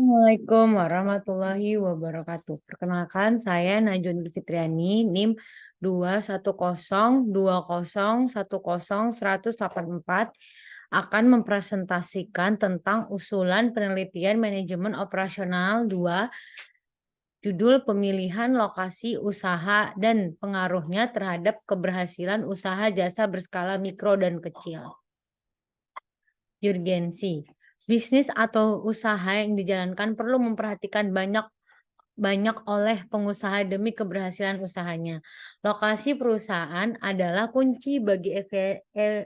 Assalamualaikum warahmatullahi wabarakatuh. Perkenalkan, saya Najun Fitriani, NIM 21020100184 akan mempresentasikan tentang usulan penelitian manajemen operasional 2, judul pemilihan lokasi usaha dan pengaruhnya terhadap keberhasilan usaha jasa berskala mikro dan kecil. Urgensi. Bisnis atau usaha yang dijalankan perlu memperhatikan banyak oleh pengusaha demi keberhasilan usahanya. Lokasi perusahaan adalah kunci bagi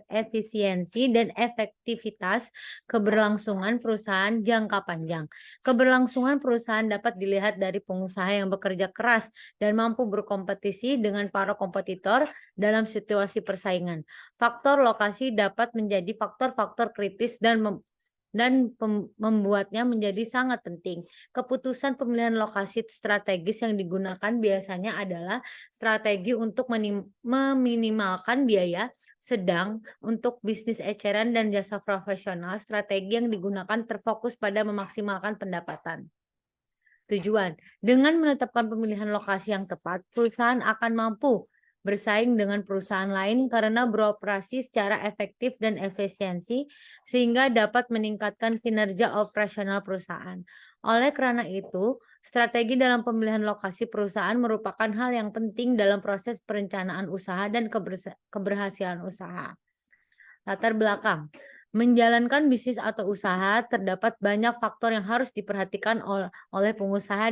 efisiensi dan efektivitas keberlangsungan perusahaan jangka panjang. Keberlangsungan perusahaan dapat dilihat dari pengusaha yang bekerja keras dan mampu berkompetisi dengan para kompetitor dalam situasi persaingan. Faktor lokasi dapat menjadi faktor-faktor kritis dan membuatnya menjadi sangat penting. Keputusan pemilihan lokasi strategis yang digunakan biasanya adalah strategi untuk meminimalkan biaya, sedang untuk bisnis eceran dan jasa profesional, strategi yang digunakan terfokus pada memaksimalkan pendapatan. Tujuan, dengan menetapkan pemilihan lokasi yang tepat, perusahaan akan mampu bersaing dengan perusahaan lain karena beroperasi secara efektif dan efisiensi sehingga dapat meningkatkan kinerja operasional perusahaan. Oleh karena itu, strategi dalam pemilihan lokasi perusahaan merupakan hal yang penting dalam proses perencanaan usaha dan keberhasilan usaha. Latar belakang. Menjalankan bisnis atau usaha terdapat banyak faktor yang harus diperhatikan oleh pengusaha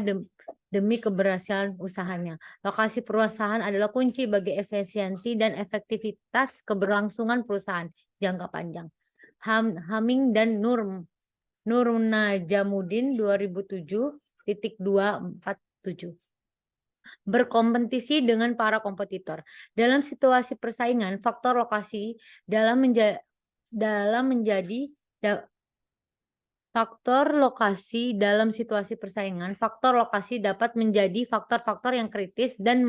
demi keberhasilan usahanya. Lokasi perusahaan adalah kunci bagi efisiensi dan efektivitas keberlangsungan perusahaan jangka panjang. Haming dan Nurnajamuddin 2007.247. Berkompetisi dengan para kompetitor. Dalam situasi persaingan, faktor lokasi dalam situasi persaingan, faktor lokasi dapat menjadi faktor-faktor yang kritis dan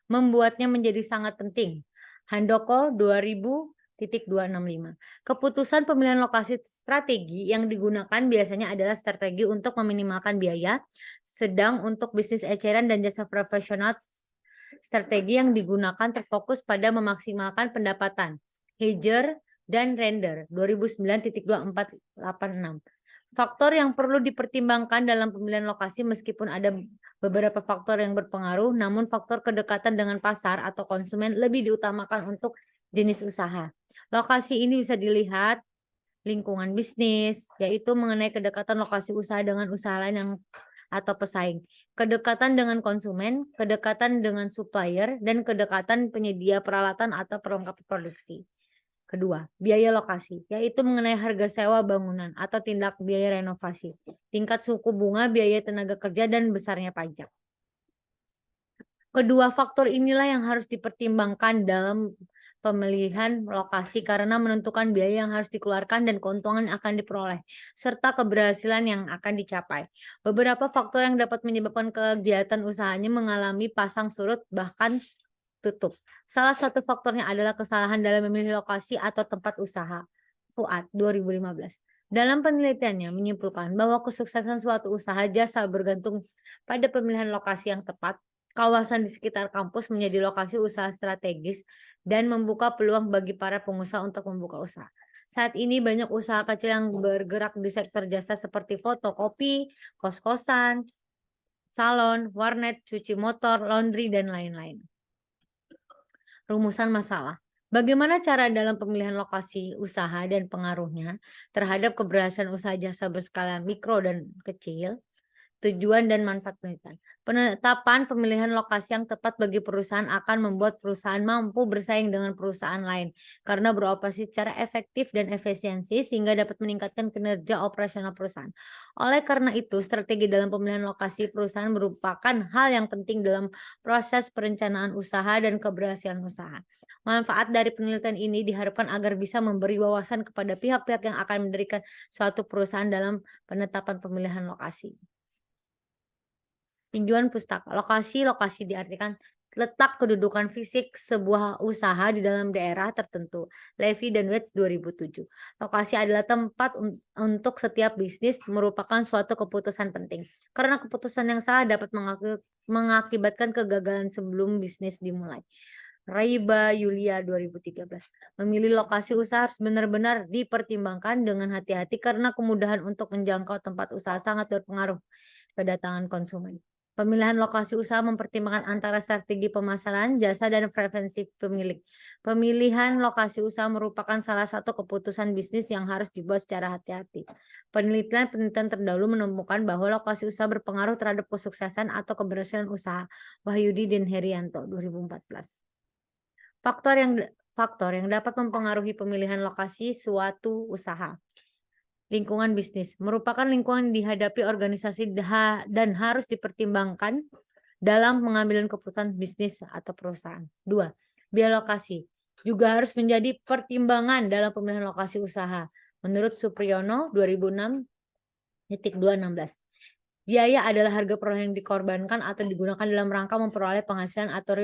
membuatnya menjadi sangat penting. Handoko 2000.265. Keputusan pemilihan lokasi strategi yang digunakan biasanya adalah strategi untuk meminimalkan biaya, sedang untuk bisnis eceran dan jasa profesional, strategi yang digunakan terfokus pada memaksimalkan pendapatan. Heijer dan Render 2009.2486. Faktor yang perlu dipertimbangkan dalam pemilihan lokasi meskipun ada beberapa faktor yang berpengaruh, namun faktor kedekatan dengan pasar atau konsumen lebih diutamakan untuk jenis usaha. Lokasi ini bisa dilihat lingkungan bisnis, yaitu mengenai kedekatan lokasi usaha dengan usaha lain yang atau pesaing, kedekatan dengan konsumen, kedekatan dengan supplier, dan kedekatan penyedia peralatan atau perlengkap produksi. Kedua, biaya lokasi, yaitu mengenai harga sewa bangunan atau tindak biaya renovasi, tingkat suku bunga, biaya tenaga kerja, dan besarnya pajak. Kedua faktor inilah yang harus dipertimbangkan dalam pemilihan lokasi karena menentukan biaya yang harus dikeluarkan dan keuntungan yang akan diperoleh, serta keberhasilan yang akan dicapai. Beberapa faktor yang dapat menyebabkan kegiatan usahanya mengalami pasang surut bahkan tutup. Salah satu faktornya adalah kesalahan dalam memilih lokasi atau tempat usaha. Fuad 2015. Dalam penelitiannya menyimpulkan bahwa kesuksesan suatu usaha jasa bergantung pada pemilihan lokasi yang tepat. Kawasan di sekitar kampus menjadi lokasi usaha strategis dan membuka peluang bagi para pengusaha untuk membuka usaha. Saat ini banyak usaha kecil yang bergerak di sektor jasa seperti fotokopi, kos-kosan, salon, warnet, cuci motor, laundry, dan lain-lain. Rumusan masalah. Bagaimana cara dalam pemilihan lokasi usaha dan pengaruhnya terhadap keberhasilan usaha jasa berskala mikro dan kecil? Tujuan dan manfaat penelitian. Penetapan pemilihan lokasi yang tepat bagi perusahaan akan membuat perusahaan mampu bersaing dengan perusahaan lain karena beroperasi secara efektif dan efisiensi sehingga dapat meningkatkan kinerja operasional perusahaan. Oleh karena itu, strategi dalam pemilihan lokasi perusahaan merupakan hal yang penting dalam proses perencanaan usaha dan keberhasilan usaha. Manfaat dari penelitian ini diharapkan agar bisa memberi wawasan kepada pihak-pihak yang akan mendirikan suatu perusahaan dalam penetapan pemilihan lokasi. Tinjauan pustaka. Lokasi diartikan letak kedudukan fisik sebuah usaha di dalam daerah tertentu. Levy dan Wedge 2007. Lokasi adalah tempat untuk setiap bisnis merupakan suatu keputusan penting. Karena keputusan yang salah dapat mengakibatkan kegagalan sebelum bisnis dimulai. Raiba Yulia 2013. Memilih lokasi usaha harus benar-benar dipertimbangkan dengan hati-hati karena kemudahan untuk menjangkau tempat usaha sangat berpengaruh kedatangan konsumen. Pemilihan lokasi usaha mempertimbangkan antara strategi pemasaran, jasa, dan preferensi pemilik. Pemilihan lokasi usaha merupakan salah satu keputusan bisnis yang harus dibuat secara hati-hati. Penelitian terdahulu menemukan bahwa lokasi usaha berpengaruh terhadap kesuksesan atau keberhasilan usaha. Wahyudi dan Herianto, 2014. Faktor yang dapat mempengaruhi pemilihan lokasi suatu usaha. Lingkungan bisnis merupakan lingkungan yang dihadapi organisasi dan harus dipertimbangkan dalam pengambilan keputusan bisnis atau perusahaan. 2. Biaya lokasi juga harus menjadi pertimbangan dalam pemilihan lokasi usaha. Menurut Supriyono 2006.216. Biaya adalah harga peroleh yang dikorbankan atau digunakan dalam rangka memperoleh penghasilan atau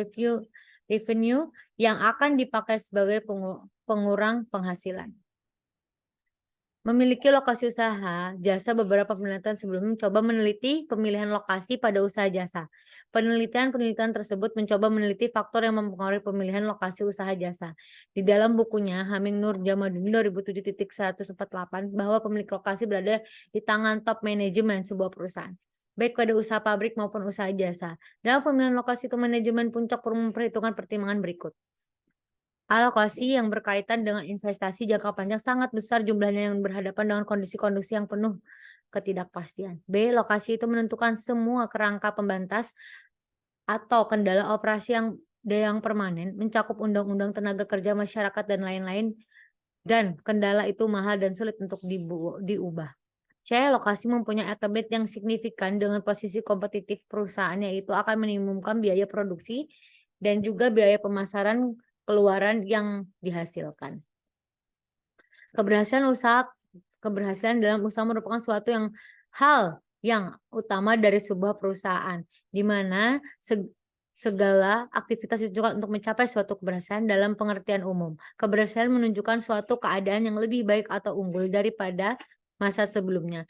revenue yang akan dipakai sebagai pengurang penghasilan. Memiliki lokasi usaha jasa. Beberapa penelitian sebelumnya mencoba meneliti pemilihan lokasi pada usaha jasa. Penelitian tersebut mencoba meneliti faktor yang mempengaruhi pemilihan lokasi usaha jasa. Di dalam bukunya Haming Nur Jamaduni 2007.148 bahwa pemilik lokasi berada di tangan top manajemen sebuah perusahaan, baik pada usaha pabrik maupun usaha jasa. Dalam pemilihan lokasi ke manajemen puncak perlu memperhitungkan pertimbangan berikut. Alokasi yang berkaitan dengan investasi jangka panjang sangat besar jumlahnya yang berhadapan dengan kondisi-kondisi yang penuh ketidakpastian. B. Lokasi itu menentukan semua kerangka pembatas atau kendala operasi yang permanen, mencakup undang-undang tenaga kerja masyarakat dan lain-lain, dan kendala itu mahal dan sulit untuk diubah. C. Lokasi mempunyai atribut yang signifikan dengan posisi kompetitif perusahaan, yaitu akan minimumkan biaya produksi dan juga biaya pemasaran keluaran yang dihasilkan. Keberhasilan dalam usaha merupakan hal yang utama dari sebuah perusahaan, di mana segala aktivitas ditujukan untuk mencapai suatu keberhasilan dalam pengertian umum. Keberhasilan menunjukkan suatu keadaan yang lebih baik atau unggul daripada masa sebelumnya.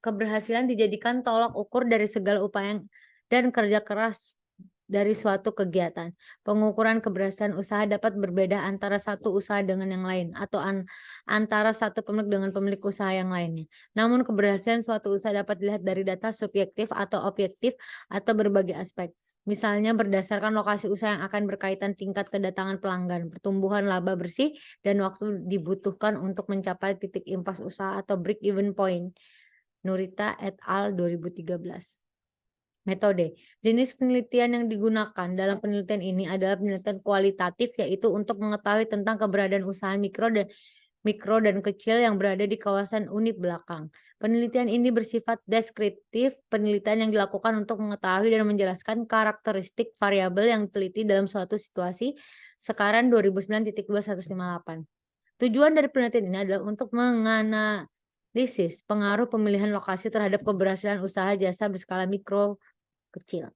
Keberhasilan dijadikan tolak ukur dari segala upaya dan kerja keras dari suatu kegiatan. Pengukuran keberhasilan usaha dapat berbeda antara satu usaha dengan yang lain atau antara satu pemilik dengan pemilik usaha yang lainnya. Namun keberhasilan suatu usaha dapat dilihat dari data subjektif atau objektif atau berbagai aspek. Misalnya berdasarkan lokasi usaha yang akan berkaitan tingkat kedatangan pelanggan, pertumbuhan laba bersih, dan waktu dibutuhkan untuk mencapai titik impas usaha atau break even point. Nurita et al. 2013. Metode. Jenis penelitian yang digunakan dalam penelitian ini adalah penelitian kualitatif, yaitu untuk mengetahui tentang keberadaan usaha mikro dan kecil yang berada di kawasan unit belakang. Penelitian ini bersifat deskriptif, penelitian yang dilakukan untuk mengetahui dan menjelaskan karakteristik variabel yang diteliti dalam suatu situasi. Sekarang 2009.2158. Tujuan dari penelitian ini adalah untuk menganalisis pengaruh pemilihan lokasi terhadap keberhasilan usaha jasa berskala mikro kecil.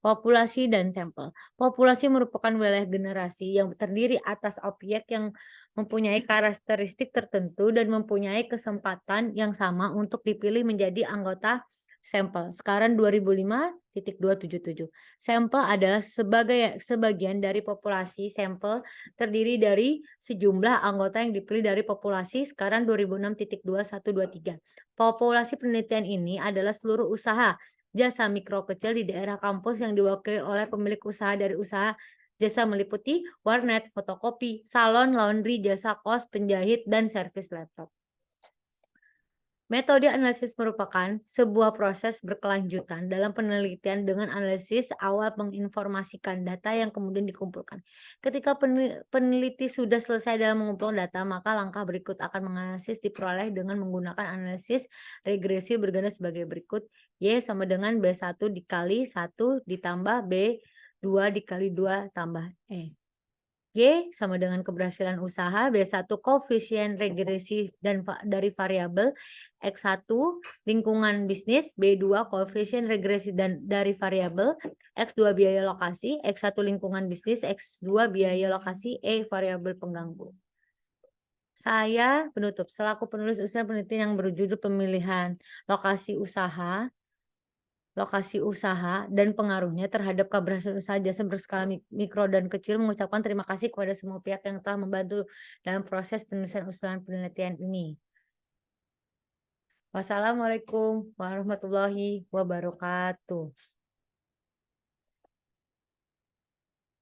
Populasi dan sampel. Populasi merupakan wilayah generasi yang terdiri atas objek yang mempunyai karakteristik tertentu dan mempunyai kesempatan yang sama untuk dipilih menjadi anggota sampel. Sekarang 2005.277. Sampel adalah sebagian dari populasi. Sampel terdiri dari sejumlah anggota yang dipilih dari populasi. Sekarang 2006.2123. Populasi penelitian ini adalah seluruh usaha jasa mikro kecil di daerah kampus yang diwakili oleh pemilik usaha dari usaha jasa meliputi warnet, fotokopi, salon, laundry, jasa kos, penjahit, dan servis laptop. Metode analisis merupakan sebuah proses berkelanjutan dalam penelitian dengan analisis awal menginformasikan data yang kemudian dikumpulkan. Ketika peneliti sudah selesai dalam mengumpulkan data, maka langkah berikut akan menganalisis diperoleh dengan menggunakan analisis regresi berganda sebagai berikut. Y sama dengan B1 dikali 1 ditambah B2 dikali 2 tambah E. G sama dengan keberhasilan usaha, B1 koefisien regresi dari variabel, X1 lingkungan bisnis, B2 koefisien regresi dari variabel, X2 biaya lokasi, X1 lingkungan bisnis, X2 biaya lokasi, E variabel pengganggu. Saya penutup selaku penulis usaha penelitian yang berjudul pemilihan lokasi usaha dan pengaruhnya terhadap keberhasilan usaha jasa berskala mikro dan kecil mengucapkan terima kasih kepada semua pihak yang telah membantu dalam proses penulisan usulan penelitian ini. Wassalamualaikum warahmatullahi wabarakatuh.